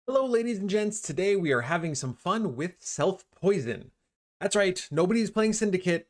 Hello, ladies and gents. Today we are having some fun with self-poison. That's right, nobody's playing Syndicate,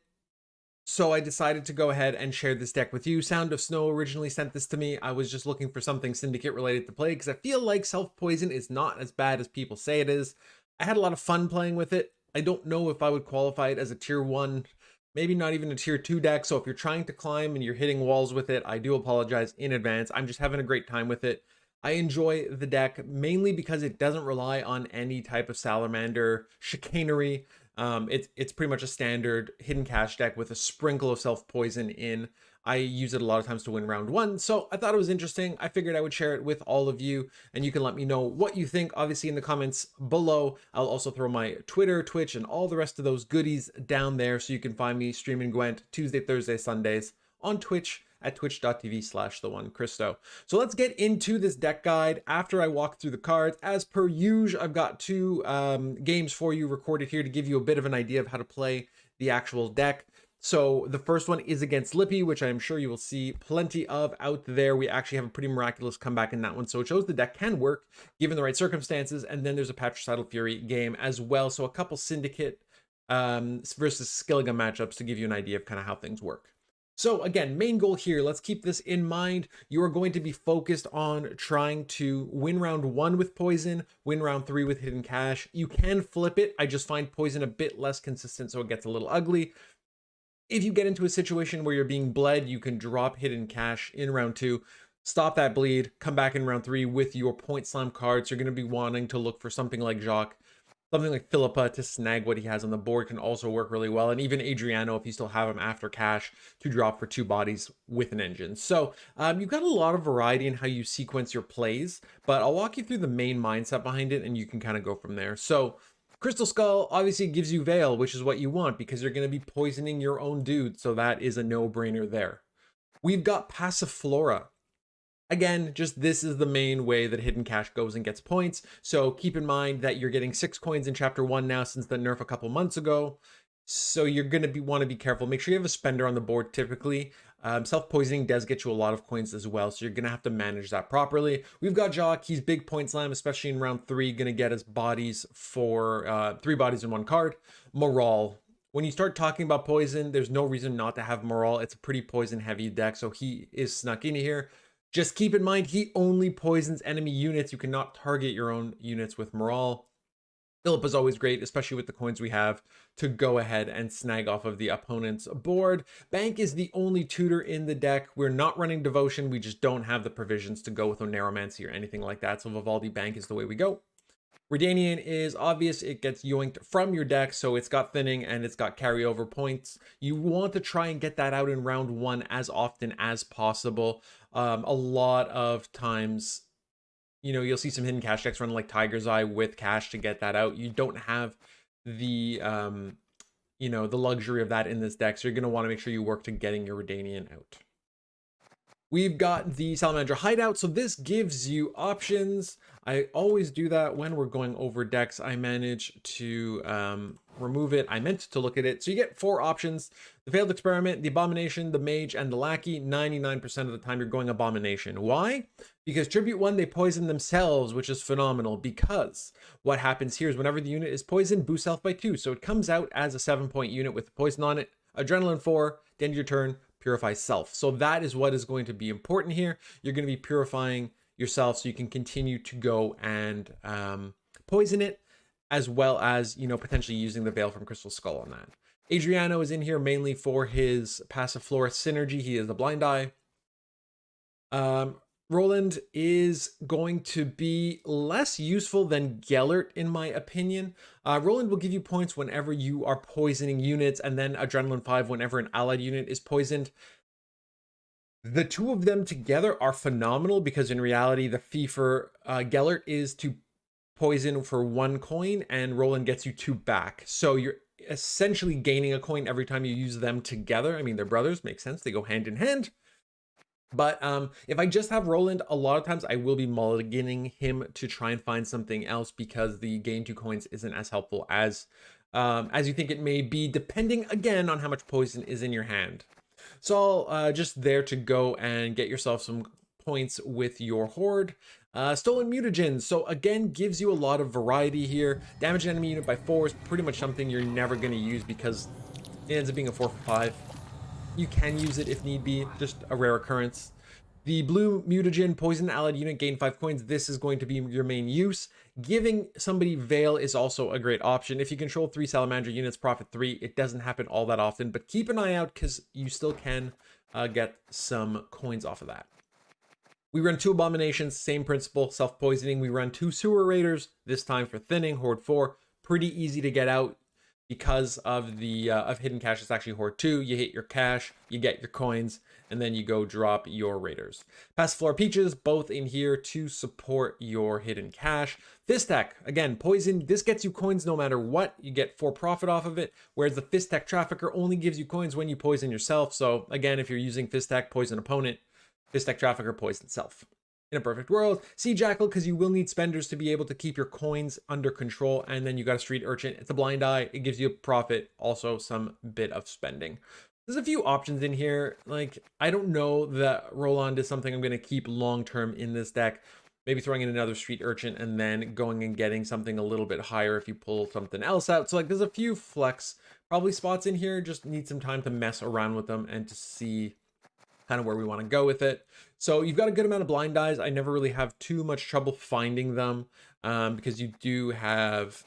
so I decided to go ahead and share this deck with you. Sound of Snow originally sent this to me. I was just looking for something Syndicate related to play because I feel like self-poison is not as bad as people say it is. I had a lot of fun playing with it. I don't know if I would qualify it as a tier 1, maybe not even a tier 2 deck, so if you're trying to climb and you're hitting walls with it, I do apologize in advance. I'm just having a great time with it. I enjoy the deck mainly because it doesn't rely on any type of Salamander chicanery. It's pretty much a standard hidden cash deck with a sprinkle of self-poison in. I use it a lot of times to win round 1, so I thought it was interesting. I figured I would share it with all of you, and you can let me know what you think, obviously, in the comments below. I'll also throw my Twitter, Twitch, and all the rest of those goodies down there, so you can find me streaming Gwent Tuesday, Thursday, Sundays on Twitch at twitch.tv/TheOneChristo. So let's get into this deck guide after I walk through the cards. As per usual, I've got two games for you recorded here to give you a bit of an idea of how to play the actual deck. So the first one is against Lippy, which I'm sure you will see plenty of out there. We actually have a pretty miraculous comeback in that one. So it shows the deck can work given the right circumstances. And then there's a Patricidal Fury game as well. So a couple Syndicate versus Skilligan matchups to give you an idea of kind of how things work. So again, main goal here, let's keep this in mind. You are going to be focused on trying to win round 1 with poison, win round 3 with hidden cash. You can flip it. I just find poison a bit less consistent, so it gets a little ugly. If you get into a situation where you're being bled, you can drop hidden cash in round 2, stop that bleed, come back in round 3 with your point slam cards. You're going to be wanting to look for something like Jacques. Something like Philippa to snag what he has on the board can also work really well. And even Adriano, if you still have him after cash, to drop for 2 bodies with an engine. So you've got a lot of variety in how you sequence your plays, but I'll walk you through the main mindset behind it and you can kind of go from there. So Crystal Skull obviously gives you Veil, which is what you want because you're going to be poisoning your own dude. So that is a no-brainer there. We've got Passiflora. Again, just this is the main way that hidden cash goes and gets points. So keep in mind that you're getting 6 coins in chapter 1 now since the nerf a couple months ago. So you're going to want to be careful. Make sure you have a spender on the board typically. Self-poisoning does get you a lot of coins as well, so you're going to have to manage that properly. We've got Jacques. He's big point slam, especially in round 3. Going to get us bodies for 3 bodies in 1 card. Moral. When you start talking about poison, there's no reason not to have Moral. It's a pretty poison-heavy deck, so he is snuck in here. Just keep in mind, he only poisons enemy units. You cannot target your own units with Moral. Philip is always great, especially with the coins we have, to go ahead and snag off of the opponent's board. Bank is the only tutor in the deck. We're not running Devotion. We just don't have the provisions to go with Oneiromancy or anything like that. So Vivaldi Bank is the way we go. Redanian is obvious. It gets yoinked from your deck, so it's got thinning and it's got carryover points. You want to try and get that out in round 1 as often as possible. A lot of times, you know, you'll see some hidden cash decks run like Tiger's Eye with cash to get that out. You don't have the, you know, the luxury of that in this deck, so you're going to want to make sure you work to getting your Redanian out. We've got the Salamander Hideout, so this gives you options. I always do that when we're going over decks. I manage to remove it. I meant to look at it. So you get 4 options: the Failed Experiment, the Abomination, the Mage, and the Lackey. 99% of the time you're going Abomination. Why? Because Tribute 1, they poison themselves, which is phenomenal, because what happens here is whenever the unit is poisoned, boost health by 2. So it comes out as a 7-point unit with poison on it. Adrenaline 4, the end of your turn, purify self. So that is what is going to be important here. You're going to be purifying yourself so you can continue to go and poison it, as well as, you know, potentially using the Veil from Crystal Skull on that. Adriano is in here mainly for his Passiflora synergy. He is the Blind Eye. Roland is going to be less useful than Gellert, in my opinion. Roland will give you points whenever you are poisoning units, and then Adrenaline 5 whenever an allied unit is poisoned. The two of them together are phenomenal because in reality, the fee for Gellert is to poison for 1 coin, and Roland gets you 2 back. So you're essentially gaining a coin every time you use them together. I mean, they're brothers, makes sense. They go hand in hand. But if I just have Roland, a lot of times I will be mulliganing him to try and find something else because the gain 2 coins isn't as helpful as you think it may be, depending again on how much poison is in your hand. So just there to go and get yourself some points with your horde. Stolen mutagens, so again, gives you a lot of variety here. Damage an enemy unit by 4 is pretty much something you're never going to use because it ends up being a 4 for 5. You can use it if need be, just a rare occurrence. The blue mutagen, poison allied unit, gain 5 coins. This is going to be your main use. Giving somebody Veil is also a great option. If you control 3 Salamander units, profit 3. It doesn't happen all that often, but keep an eye out because you still can get some coins off of that. We run 2 Abominations, same principle, self-poisoning. We run 2 Sewer Raiders, this time for thinning, Horde 4. Pretty easy to get out because of the of hidden cash. It's actually Horde 2. You hit your cash, you get your coins, and then you go drop your Raiders. Passiflora Peaches, both in here to support your hidden cash. Fist Tech, again, poison. This gets you coins no matter what. You get 4 profit off of it, whereas the Fist Tech Trafficker only gives you coins when you poison yourself. So again, if you're using Fist Tech, poison opponent. Fist Tech Trafficker, poison self. In a perfect world, Sea Jackal, because you will need spenders to be able to keep your coins under control, and then you got a Street Urchin. It's a blind eye. It gives you a profit, also some bit of spending. There's a few options in here. Like, I don't know that Roland is something I'm going to keep long-term in this deck. Maybe throwing in another Street Urchin and then going and getting something a little bit higher if you pull something else out. So, like, there's a few flex probably spots in here. Just need some time to mess around with them and to see kind of where we want to go with it. So you've got a good amount of blind eyes. I never really have too much trouble finding them because you do have,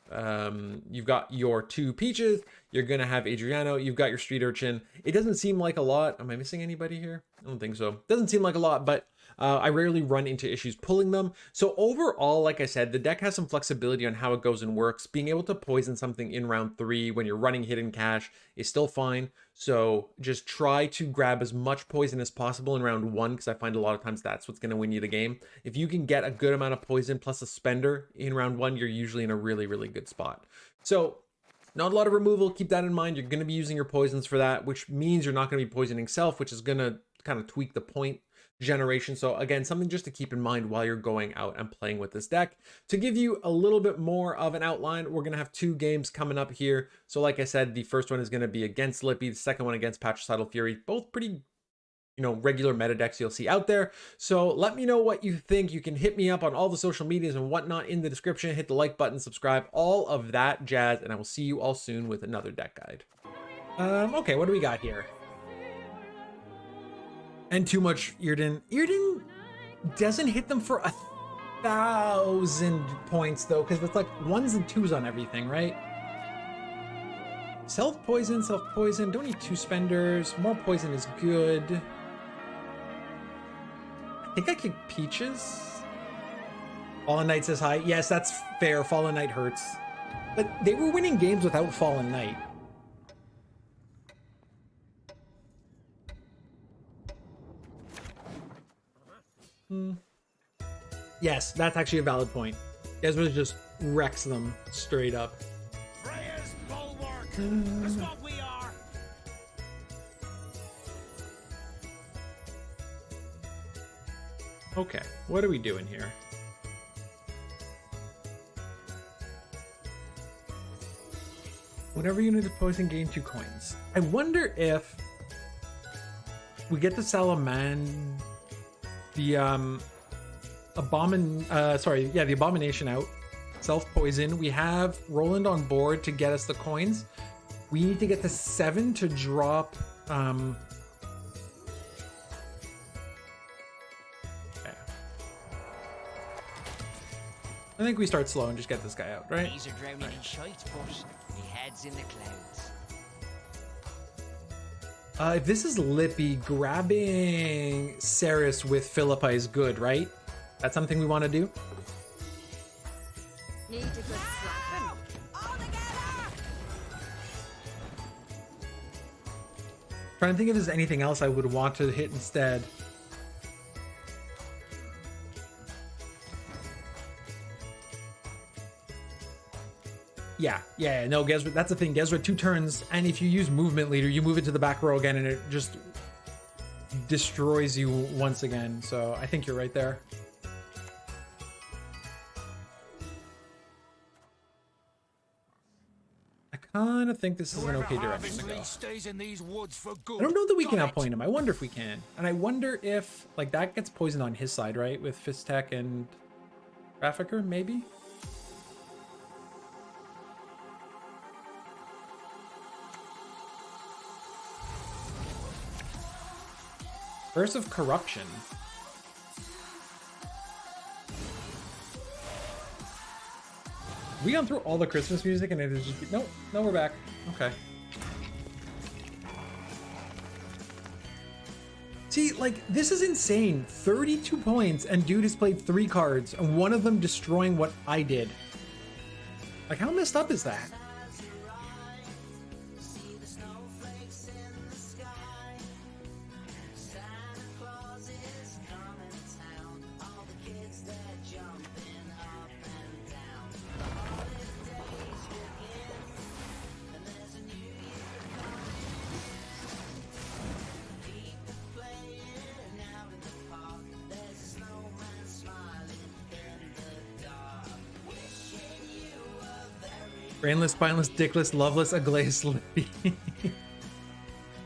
you've got your 2 Peaches, you're going to have Adriano, you've got your Street Urchin. It doesn't seem like a lot. Am I missing anybody here? I don't think so. Doesn't seem like a lot, but I rarely run into issues pulling them. So overall, like I said, the deck has some flexibility on how it goes and works. Being able to poison something in round 3 when you're running hidden cash is still fine. So just try to grab as much poison as possible in round 1, because I find a lot of times that's what's going to win you the game. If you can get a good amount of poison plus a spender in round 1, you're usually in a really, really good spot. So not a lot of removal. Keep that in mind. You're going to be using your poisons for that, which means you're not going to be poisoning self, which is going to kind of tweak the point generation. So again, something just to keep in mind while you're going out and playing with this deck. To give you a little bit more of an outline, we're going to have 2 games coming up here. So like I said, the first one is going to be against Lippy, the second one against Patricidal Fury. Both pretty, you know, regular meta decks you'll see out there. So let me know what you think. You can hit me up on all the social medias and whatnot in the description. Hit the like button, subscribe, all of that jazz, and I will see you all soon with another deck guide. Okay, what do we got here? And too much Irden. Irden doesn't hit them for 1,000 points though, because it's like 1s and 2s on everything, right? Self-poison, self-poison. Don't need 2 spenders. More poison is good. I think I kick Peaches. Fallen Knight says hi. Yes, that's fair. Fallen Knight hurts. But they were winning games without Fallen Knight. Yes, that's actually a valid point. Ezra just wrecks them straight up. Freya's bulwark. That's what we are. Okay, what are we doing here? Whenever unit is poison, gain 2 coins. I wonder if we get the Salamander, the the Abomination out, self-poison. We have Roland on board to get us the coins. We need to get to 7 to drop okay. I think we start slow and just get this guy out, right? These are drowning in shite, but he heads in the clouds. If this is Lippy, grabbing Ceres with Philippa is good, right? That's something we want to do? Need a good slapping. All together! Trying to think if there's anything else I would want to hit instead. Yeah, no, Gezra, that's the thing. Gezra 2 turns, and if you use movement leader, you move it to the back row again, and it just destroys you once again. So I think you're right there. kind of think this is an okay direction to go. Stays in these woods for I good. don't know that we can Got it. outpoint him. I wonder if we can. And I wonder if, like, that gets poisoned on his side, right? With Fist Tech and Trafficker, maybe? Curse of Corruption. We gone through all the Christmas music and it is just... Nope, no, we're back. Okay. See, like, this is insane. 32 points, and dude has played 3 cards, and one of them destroying what I did. Like, how messed up is that? Brainless, spineless, dickless, loveless, ugliest, Lippy.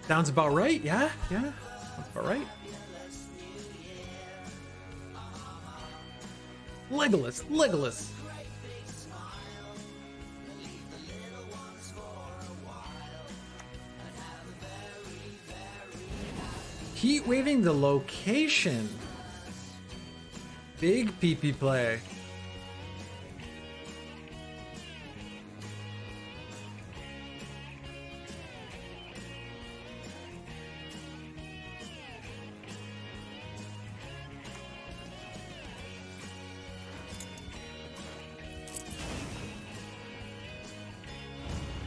Sounds about right, yeah? Yeah, sounds about right. Legolas. Heat waving the location. Big PP play.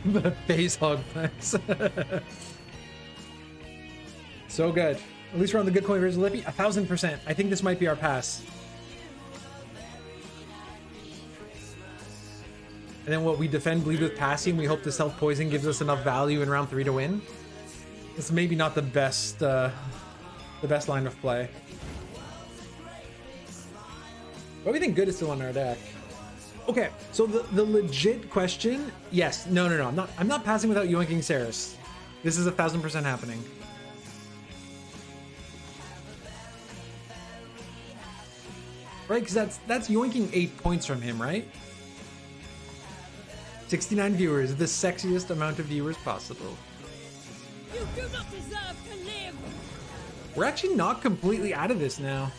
The face hog plants. So good. At least we're on the good coin version of Lippy. 1000%. I think this might be our pass. And then what, we defend, bleed with passing. We hope the self-poison gives us enough value in round 3 to win. It's maybe not the best line of play. But we think good is still on our deck. Okay, so the legit question, yes, no, I'm not passing without yoinking Saris. This is 1000% happening. Right, because that's yoinking 8 points from him, right? 69 viewers, the sexiest amount of viewers possible. You do not deserve to live! We're actually not completely out of this now.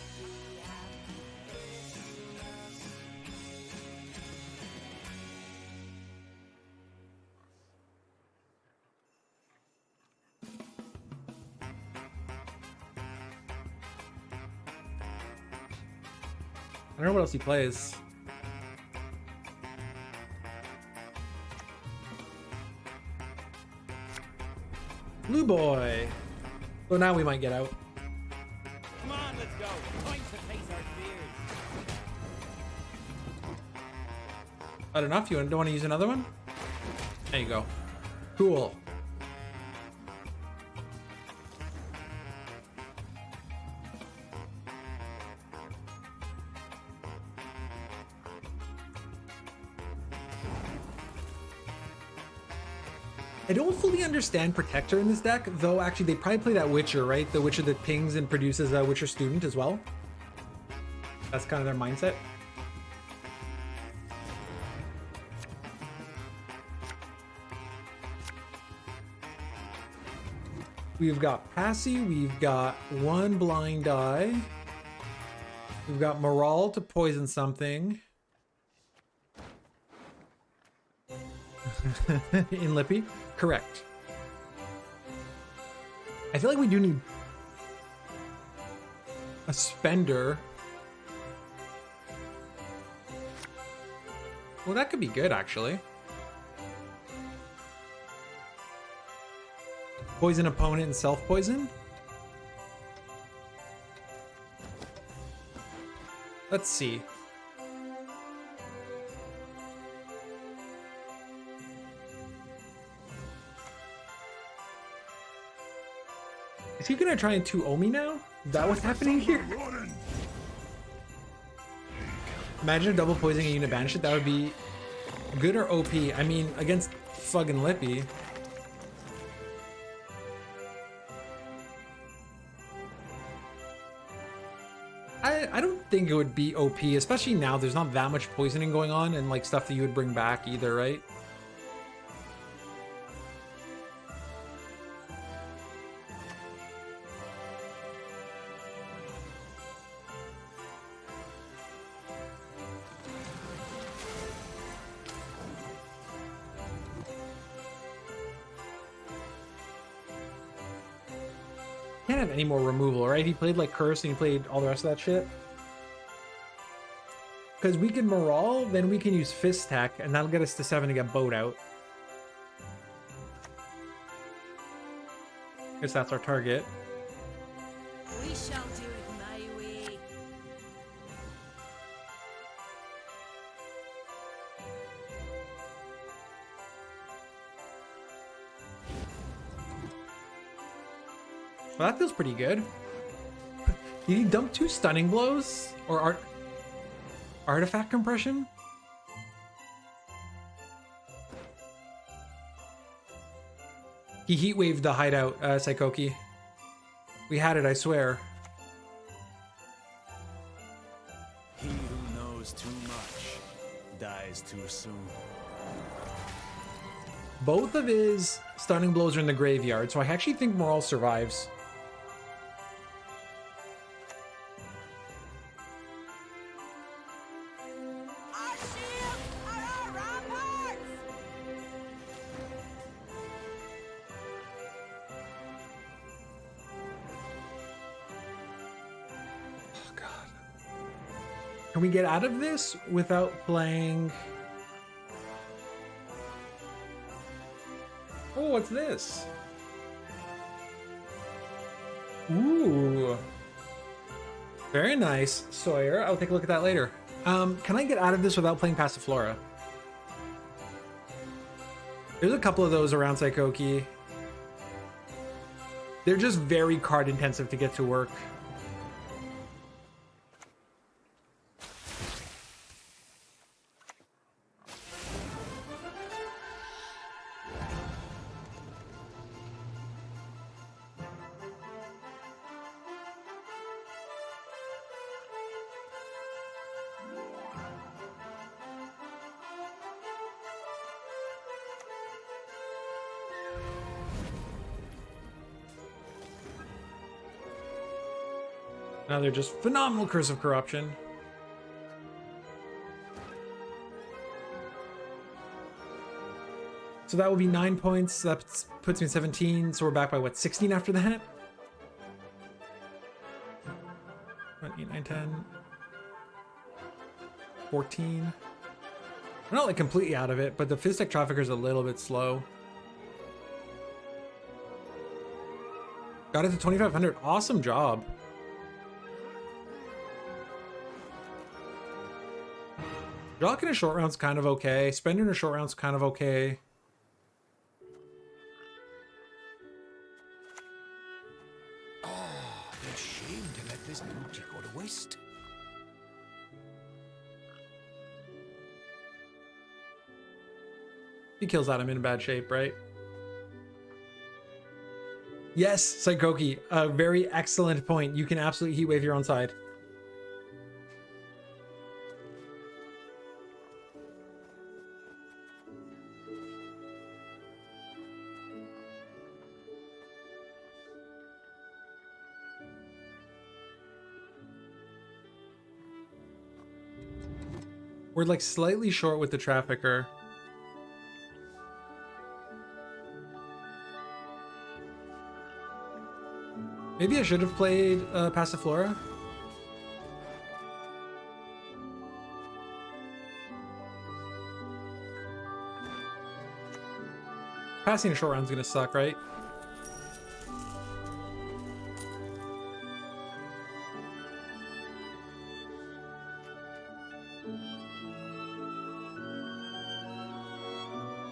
I don't know what else he plays. Blue boy. So now we might get out. Come on, let's go. Time to face our fears. Not enough? You don't want to use another one? There you go. Cool. I don't fully understand Protector in this deck, though actually they probably play that Witcher, right? The Witcher that pings and produces a Witcher student as well. That's kind of their mindset. We've got Passy, we've got one Blind Eye. We've got Morale to poison something. In Lippy? Correct. I feel like we do need a spender. Well, that could be good, actually. Poison opponent and self-poison? Let's see. Is he gonna try and 2-0 me now? Is that what's happening here? Imagine a double poisoning a unit banish it. That would be Good or OP? I mean, against fucking Lippy. I don't think it would be OP, especially now. There's not that much poisoning going on and like stuff that you would bring back either, right? Can't have any more removal, right? He played like Curse and he played all the rest of that shit. Because we can Morale, then we can use Fist Tech, and that'll get us to 7 to get Boat out. Guess that's our target. We shall do it my way. Well, that feels pretty good. Did he dump 2 stunning blows? Or artifact compression? He heat waved the hideout, Saikoki. We had it, I swear. He who knows too much dies too soon. Both of his stunning blows are in the graveyard, so I actually think Morale survives. Our shields are our ramparts! Oh, God. Can we get out of this without playing... Oh, what's this? Ooh. Very nice, Sawyer. I'll take a look at that later. Can I get out of this without playing Passiflora? There's a couple of those around Saikoki. They're just very card intensive to get to work. Now they're just phenomenal Curse of Corruption. So that will be 9 points. That puts me at 17. So we're back by what, 16 after that? 8, 9, 10. 14. We're not like completely out of it, but the Fizztech Trafficker is a little bit slow. Got it to 2,500. Awesome job. Jock in a short round's kind of okay. Spender in a short round's kind of okay. Oh, they're ashamed to let this booty go to waste. He kills that, I'm in bad shape, right? Yes, Saikoki, a very excellent point. You can absolutely heat wave your own side. We're like slightly short with the Trafficker. Maybe I should have played Passiflora. Passing a short round's gonna suck, right?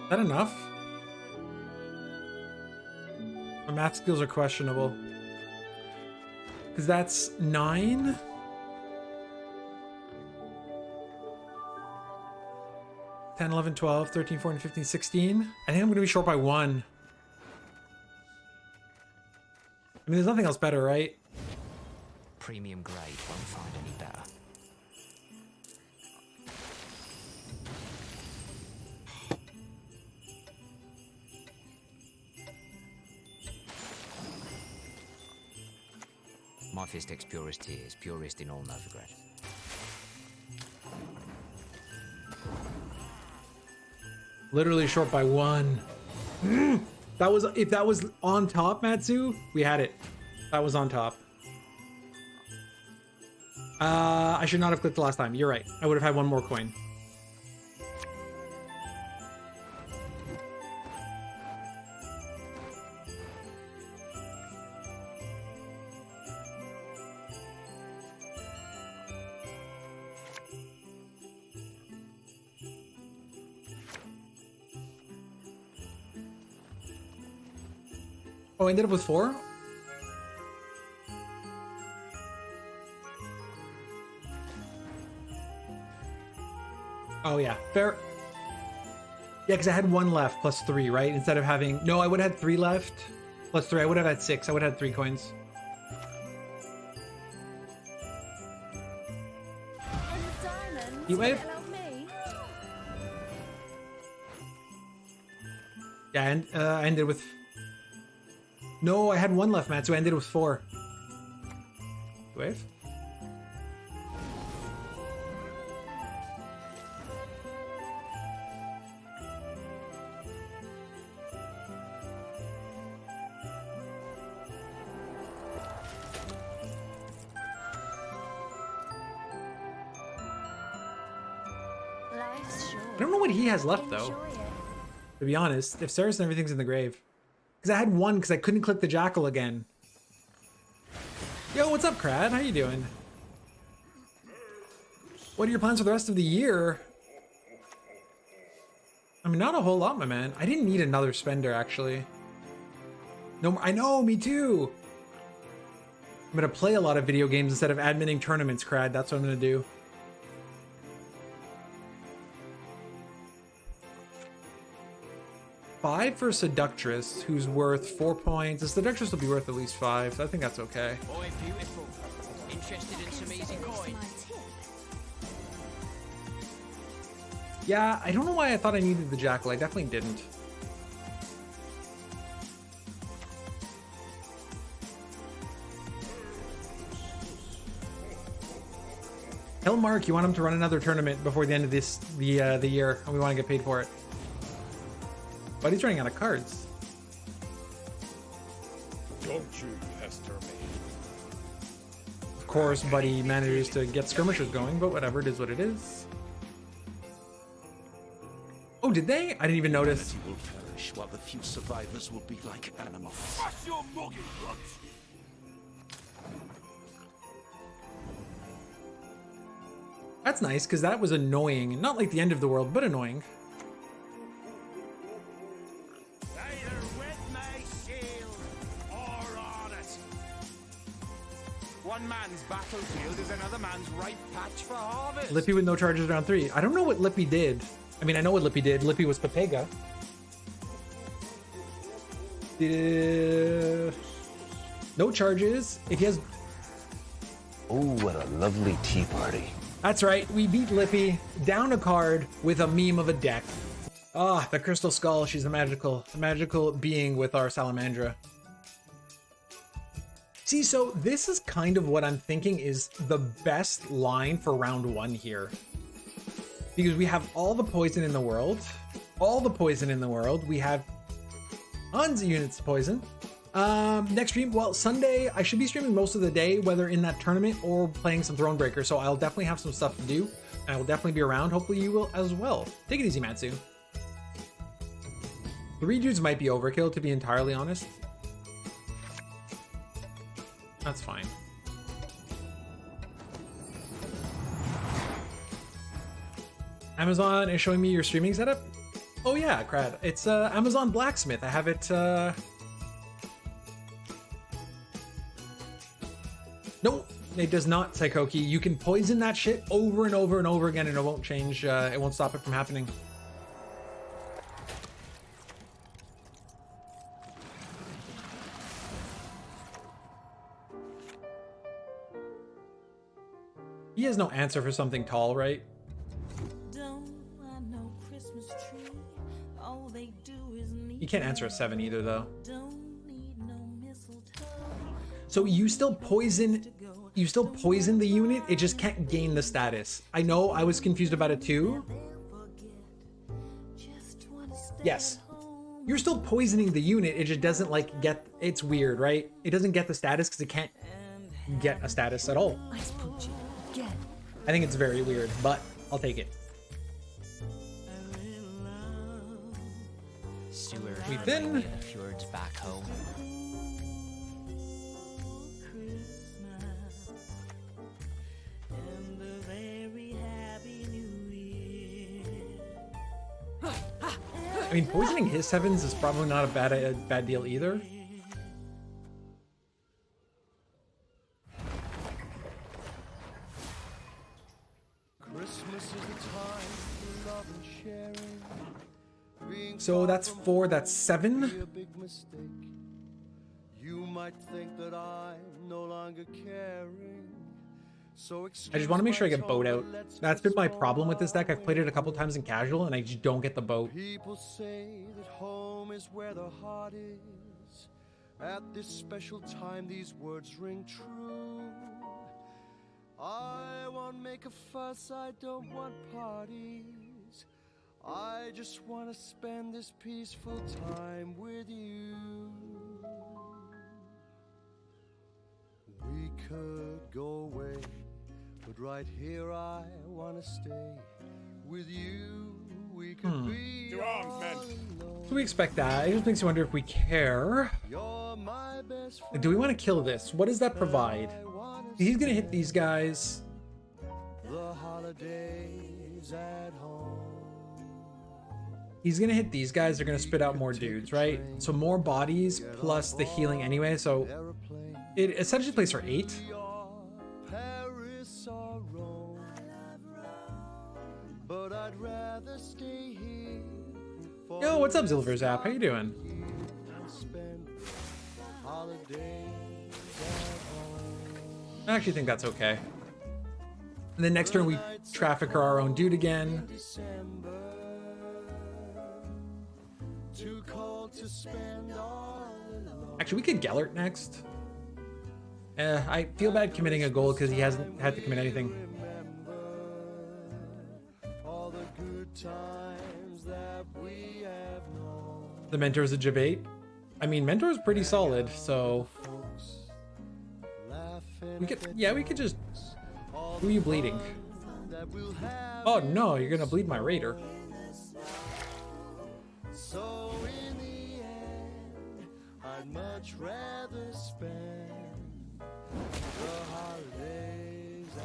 Is that enough? My math skills are questionable. Because that's 9. 10, 11, 12, 13, 14, 15, 16. I think I'm gonna be short by 1. I mean, there's nothing else better, right? Premium grade won't find any better. My Fistek's purest tears, purest in all Novigrad. Literally short by 1. That was, if that was on top, Matsu, we had it. That was on top. I should not have clicked the last time. You're right. I would have had 1 more coin. Oh, I ended up with 4? Oh, yeah. Fair. Yeah, because I had 1 left plus 3, right? Instead of having... No, I would have had 3 left. Plus 3. I would have had 6. I would have had 3 coins. You wave? Yeah, and I ended with... No, I had 1 left, Matt, so I ended with 4. Wave? I don't know what he has left, though. To be honest, if Sarah's and everything's in the grave. Because I had 1 because I couldn't click the jackal again. Yo, what's up, Crad? How you doing? What are your plans for the rest of the year? I mean, not a whole lot, my man. I didn't need another spender, actually. No, I know, me too. I'm gonna play a lot of video games instead of adminning tournaments, Crad. That's what I'm gonna do. Five for Seductress, who's worth 4 points. The Seductress will be worth at least 5, so I think that's okay. Boy, beautiful. Interested in some easy coin? Yeah, I don't know why I thought I needed the jackal. I definitely didn't. Tell Mark you want him to run another tournament before the end of the year, and we want to get paid for it. But he's running out of cards. Don't you pester me. Of course, Buddy manages to get skirmishers going, but whatever, it is what it is. Oh, did they? I didn't even notice. Humanity will perish while the few survivors will be like animals. Crush your mugging blood. That's nice, because that was annoying. Not like the end of the world, but annoying. Either with my shield or on it. One man's battlefield is another man's ripe patch for harvest. Lippy with no charges round 3. I don't know what Lippy did. I mean, I know what Lippy did. Lippy was Pepega. No charges. If he has... Oh, what a lovely tea party. That's right. We beat Lippy down a card with a meme of a deck. Ah, the Crystal Skull. She's a magical being with our Salamandra. See, so this is kind of what I'm thinking is the best line for round 1 here. Because we have all the poison in the world. All the poison in the world. We have tons of units of poison. Next stream, well, Sunday, I should be streaming most of the day, whether in that tournament or playing some Thronebreaker. So I'll definitely have some stuff to do. And I will definitely be around. Hopefully you will as well. Take it easy, Matsu. 3 dudes might be overkill, to be entirely honest. That's fine. Amazon is showing me your streaming setup? Oh yeah, crad. It's Amazon Blacksmith. I have it... No, it does not, Psychoki. You can poison that shit over and over and over again and it won't change, it won't stop it from happening. He has no answer for something tall, right? Don't want no Christmas tree. All they do is need. You can't answer a 7 either, though. Don't need no mistletoe. So you still poison the unit, it just can't gain the status. I know I was confused about it too. Just wanna stay Yes. at home. You're still poisoning the unit, it just doesn't like get, it's weird, right? It doesn't get the status because it can't get a status at all. I spooked you again. I think it's very weird, but I'll take it. Sewers We remain thin. near the fjords back home. And a very happy new year. I mean, poisoning his 7s is probably not a bad deal either. Christmas is the time for love and sharing. Being So that's 4, that's 7. be a big mistake. You might think that I'm no longer caring. So I just want to make sure I get boat out. That's been my problem with this deck. I've played it a couple times in casual and I just don't get the boat. People say that home is where the heart is. At this special time, these words ring true. I won't make a fuss, I don't want parties. I just want to spend this peaceful time with you. We could go away, but right here I want to stay with you. We could be To arms, men. alone. So we expect that. It just makes you wonder if we care. You're my best friend. Do we want to kill this? What does that provide? I wanna He's gonna hit these guys. the holidays at home. He's gonna hit these guys. They're gonna spit out more dudes, right? So more bodies plus the healing anyway. So Aeroplane, it essentially plays for 8. Paris or Rome. But I'd rather stay here. For Yo, what's up, Zilver Zap? How you doing? and spend holidays at home. I actually think that's okay. And then next turn we traffic our own dude again. December, too cold to spend all alone. Actually, we could Gellert next. I feel bad committing a goal because he hasn't had to commit anything. All the good times that we have known. The Mentor's a Jabate. I mean, Mentor's pretty solid, so Folks laughing we could, at yeah, we could just. all Who are you bleeding? that we'll have. Oh no, you're gonna bleed my Raider. So in the end, I'd much rather spend the holidays at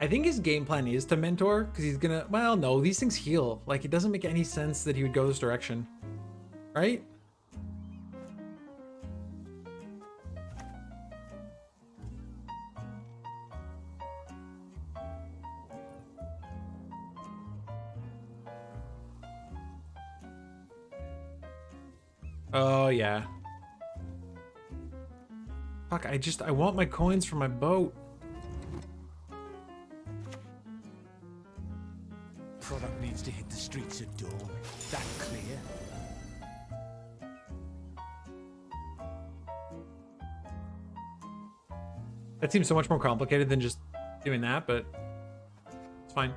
I think his game plan is to Mentor because he's gonna. Well, no, these things heal. Like it doesn't make any sense that he would go this direction, right? Oh yeah. Fuck, I want my coins for my boat. Product needs to hit the streets at dawn. That clear? That seems so much more complicated than just doing that, but it's fine.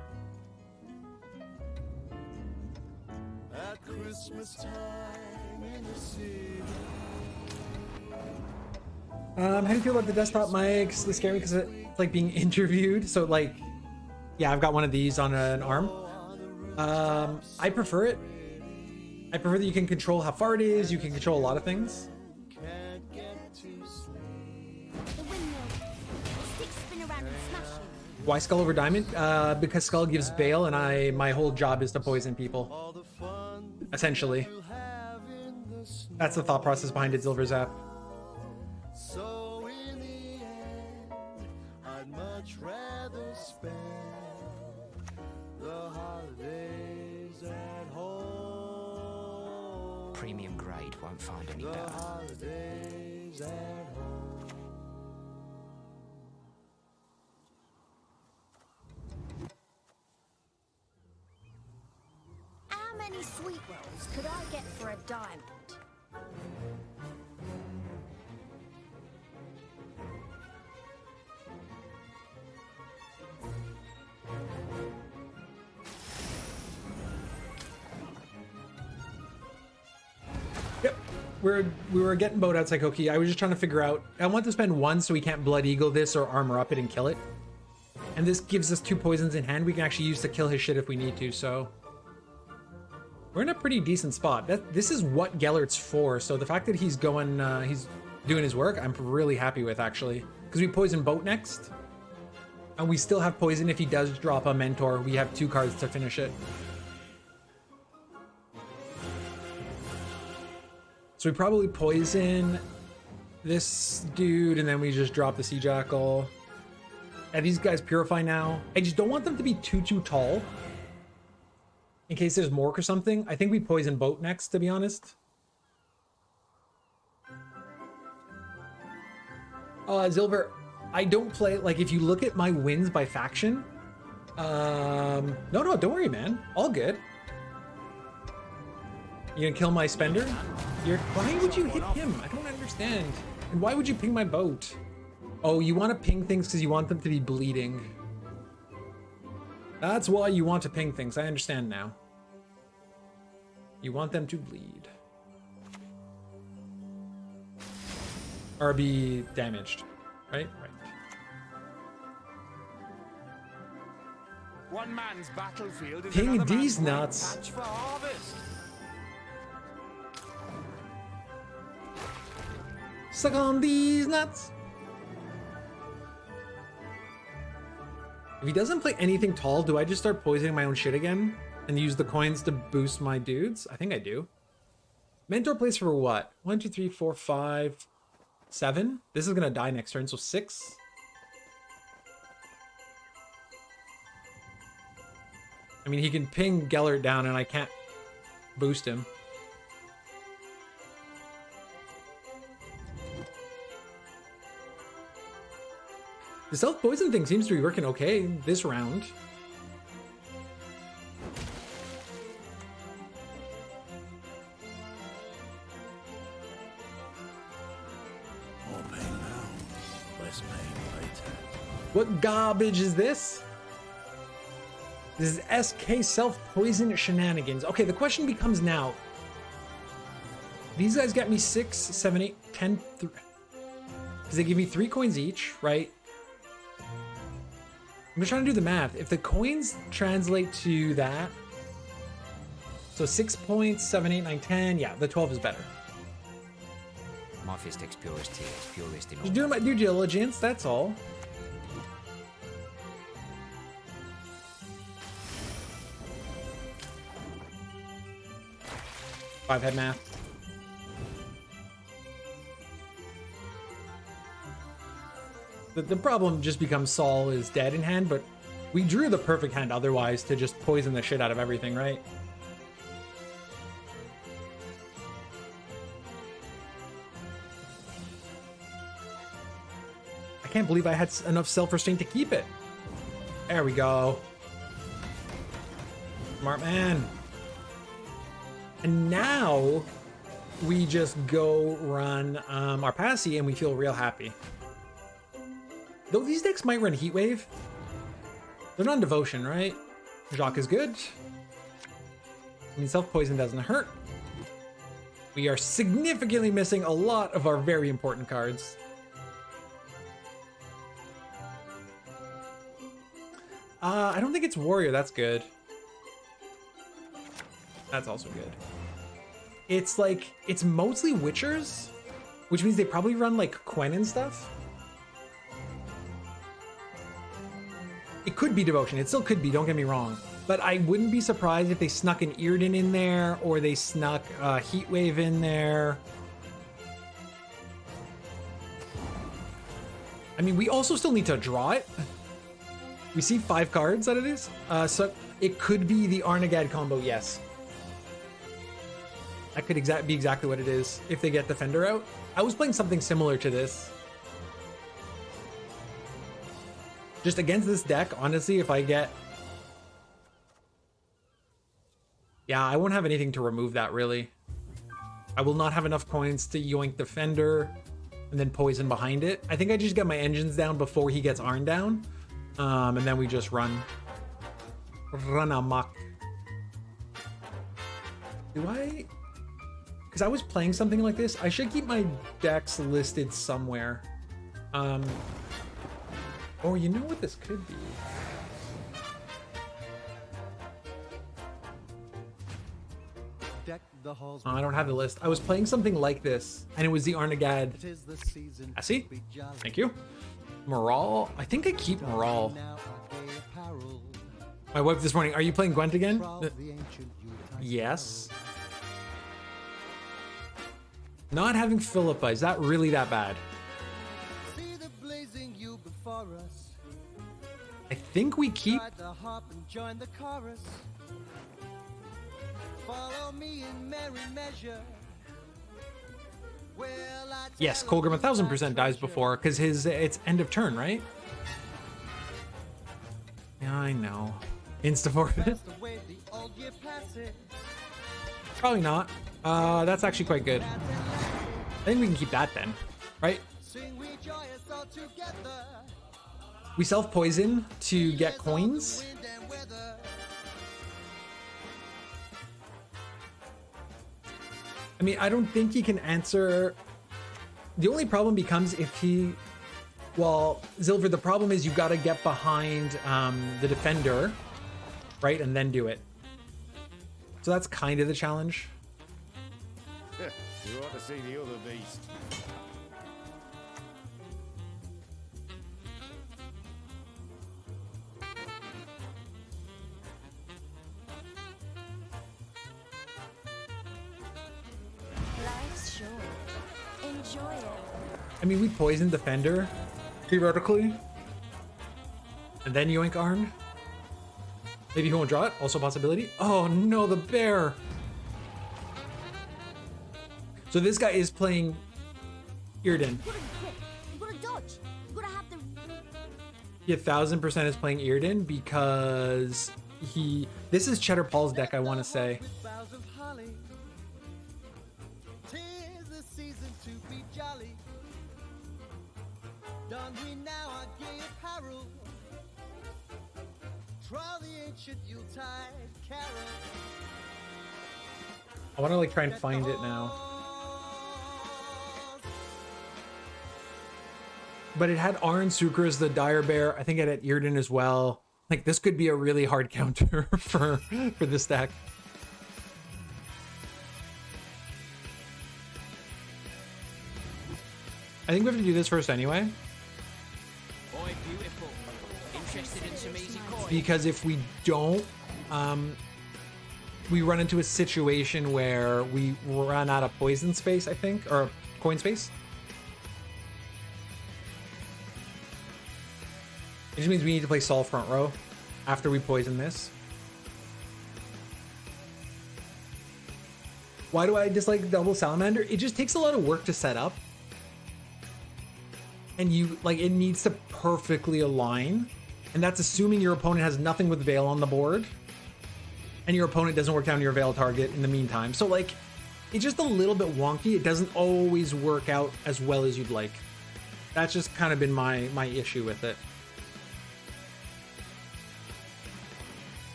At Christmas time in the city. How do you feel about the desktop mics? They scare me because it's like being interviewed. So like, yeah, I've got one of these on an arm. I prefer it. I prefer that you can control how far it is. You can control a lot of things. Can't get to sleep. The windmill. The sticks spin around and smash you. Why Skull over Diamond? Because Skull gives bail, and my whole job is to poison people. All the fun Essentially, we'll have in the snow. that's the thought process behind it. Silver Zap. So in the end, I'd much rather spend the holidays at home. Premium grade won't find any The better. holidays at home. many sweet rolls could I get for a diamond? Yep. We were getting boat outside Koki. I was just trying to figure out. I want to spend one so we can't Blood Eagle this or armor up it and kill it. And this gives us 2 poisons in hand we can actually use to kill his shit if we need to, so we're in a pretty decent spot. This is what Gellert's for, so the fact that he's going, he's doing his work, I'm really happy with, actually. Because we poison boat next, and we still have poison if he does drop a mentor. We have 2 cards to finish it. So we probably poison this dude, and then we just drop the Sea Jackal. And these guys purify now. I just don't want them to be too tall. In case there's Mork or something. I think we poison boat next, to be honest. Zilver, I don't play, like, if you look at my wins by faction. No, don't worry, man. All good. You gonna kill my spender? Why would you hit him? I don't understand. And why would you ping my boat? Oh, you want to ping things because you want them to be bleeding. That's why you want to ping things. I understand now. You want them to bleed. Or be damaged. Right? Right. One man's battlefield is Ping another these man's nuts. patch for harvest. Suck on these nuts. If he doesn't play anything tall, do I just start poisoning my own shit again? And use the coins to boost my dudes? I think I do. Mentor plays for what? 1, 2, 3, 4, 5, 7? This is gonna die next turn, so 6. I mean, he can ping Gellert down and I can't boost him. The self-poison thing seems to be working okay this round. More pain now, less pain later. What garbage is this? This is SK self-poison shenanigans. Okay, the question becomes now. These guys got me 6, 7, 8, 10, because they give me 3 coins each, right? I'm just trying to do the math. If the coins translate to that, so 6 points, 7, 8, 9, 10. Yeah, the 12 is better. My fist takes purest tears, purest in all. Just doing my due diligence, that's all. Five head math. The problem just becomes Saul is dead in hand, but we drew the perfect hand otherwise to just poison the shit out of everything, right? I can't believe I had enough self-restraint to keep it. There we go. Smart man. And now we just go run our Passy and we feel real happy. Though these decks might run Heatwave. They're not Devotion, right? Jacques is good. I mean, self-poison doesn't hurt. We are significantly missing a lot of our very important cards. I don't think it's Warrior. That's good. That's also good. It's like, it's mostly Witchers, which means they probably run like Quen and stuff. It could be Devotion. It still could be, don't get me wrong. But I wouldn't be surprised if they snuck an Irden in there or they snuck a Heatwave in there. I mean, we also still need to draw it. We see 5 cards that it is. So it could be the Arnagad combo, yes. That could be exactly what it is if they get Defender out. I was playing something similar to this. Just against this deck, honestly, if I get Yeah, I won't have anything to remove that, really. I will not have enough coins to yoink Defender and then poison behind it. I think I just get my engines down before he gets Arn down. And then we just run amok. Do I? Because I was playing something like this. I should keep my decks listed somewhere. Oh, you know what this could be? Deck the halls Oh, I don't have the list. I was playing something like this, and it was the Arnagad. Tis the season I see. to be jolly. Thank you. Morale. I think I keep Morale. Now our gay apparel, My wife this morning. Are you playing Gwent again? proud the ancient Yuletide Yes. Not having Philippa, is that really that bad? carol. See the blazing you before us. I think we keep. Ride the harp and join the chorus. Follow me in merry measure. Well, I Yes, tell Colgrim you 1000% my dies treasure. before because it's end of turn, right? Yeah, I know. Insta forfeit. That's the way the old year passes. Probably not. That's actually quite good. I think we can keep that then, right? Sing we joyous all together. We self poison to get coins. Wind and weather. I mean, I don't think he can answer. The only problem becomes if he. Well, Zilver, the problem is you got to get behind the defender, right? And then do it. So that's kind of the challenge. You ought to see the other beast. Life's short. Enjoy it. I mean, we poison defender, theoretically. And then yoink Arn. Maybe he won't draw it. Also a possibility. Oh no, the bear. So this guy is playing Irden. You gotta be quick. You gotta dodge. You gotta have the. He 1000% is playing Irden because he. This is Cheddar Paul's deck, I want to say. With boughs of holly. 'Tis the season to be jolly. Don we now our gay apparel. Troll the ancient Yuletide carol. I want to like try and find it now. But it had Arn Sucres, the Dire Bear. I think it had Irden as well. Like this could be a really hard counter for this deck. I think we have to do this first anyway. Boy, beautiful. Interested in some easy coin? Because if we don't, we run into a situation where we run out of poison space, I think, or coin space. It just means we need to play Sol front row after we poison this. Why do I dislike double Salamander? It just takes a lot of work to set up. And you, like, it needs to perfectly align. And that's assuming your opponent has nothing with Veil on the board. And your opponent doesn't work down your Veil target in the meantime. So, like, it's just a little bit wonky. It doesn't always work out as well as you'd like. That's just kind of been my issue with it.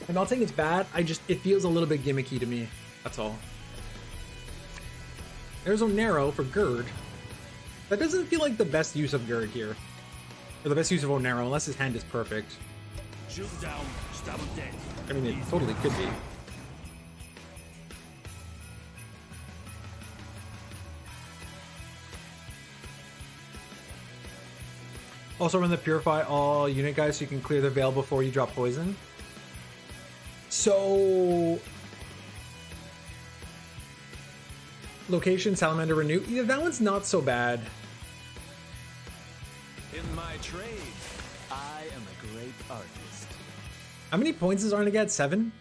I'm not saying it's bad. It feels a little bit gimmicky to me. That's all. There's Onero for Gerd. That doesn't feel like the best use of Gerd here. Or the best use of Onero, unless his hand is perfect. Shoot him down, stab him dead. I mean, it totally could be. Also run the Purify all unit guys so you can clear the Veil before you drop poison. So... Location, Salamander, Renew. Yeah, that one's not so bad. In my trade, I am a great artist. How many points is Arnagad? 7?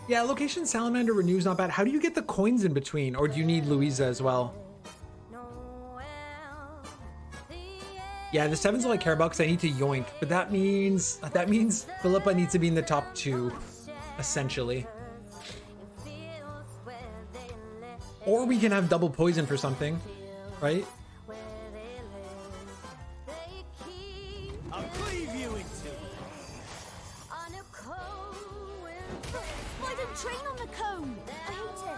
Yeah, Yeah, location Salamander Renew's not bad. How do you get the coins in between? Or do you need Louisa as well? Yeah, the 7's all I care about because I need to yoink. But that means Philippa needs to be in the top 2, essentially. Or we can have double poison for something, right? I'll cleave you in two. Why don't train on the cone? I hate it.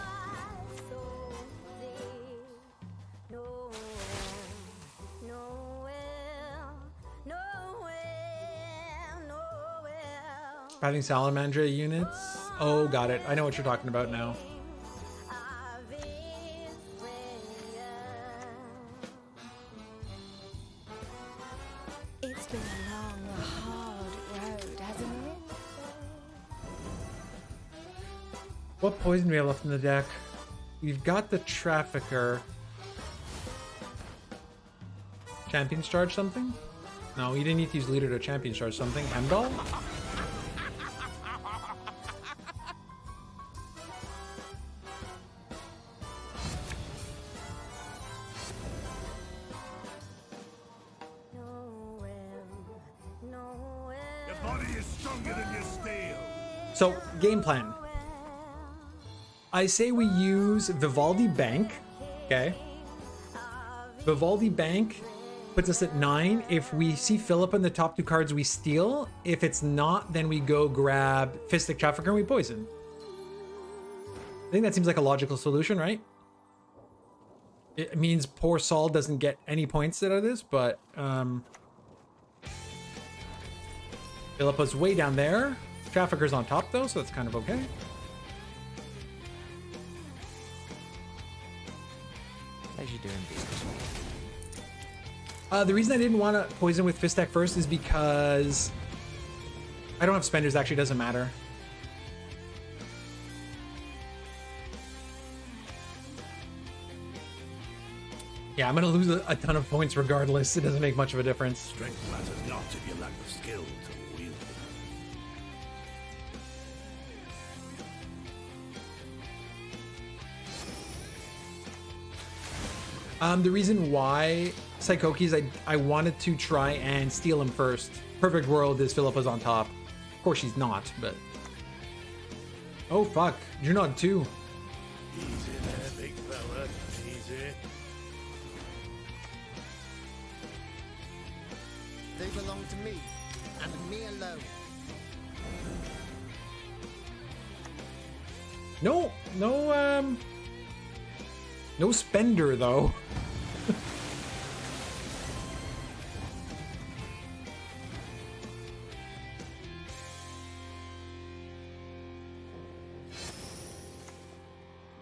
Having Salamander units? Oh, got it. I know what you're talking about now. It's been a long, hard road, hasn't it? What poison do we have left in the deck? We've got the Trafficker. Champions charge something? No, you didn't need to use leader to champions charge something. Hemdall? Your body is stronger than your steel. So, game plan. I say we use Vivaldi Bank, okay? Vivaldi Bank puts us at 9. If we see Philippa in the top 2 cards, we steal. If it's not, then we go grab Fistic Trafficker and we poison. I think that seems like a logical solution, right? It means poor Saul doesn't get any points out of this, but Philippa's way down there. Trafficker's on top though, so that's kind of okay. How's you doing business? The reason I didn't want to poison with Fistek first is because I don't have spenders. Actually, doesn't matter. Yeah, I'm gonna lose a ton of points regardless. It doesn't make much of a difference. Strength matters not if you lack the skill to wield it. The reason why Psychokis, I wanted to try and steal him first. Perfect world is Philippa's on top. Of course she's not, but... Oh fuck, you're not too. Easy there, big fella. Easy. They belong to me, and me alone. No spender though.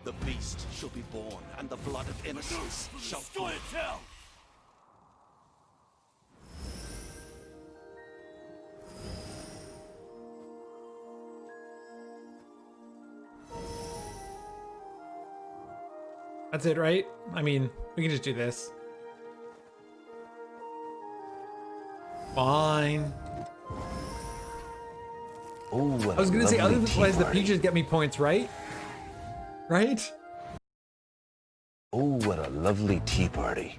The beast shall be born, and the blood of innocence shall flow. That's it, right? I mean, we can just do this. Fine. Oh, what I was gonna say, lovely otherwise tea the party. peaches get me points, right? Right? Oh, what a lovely tea party.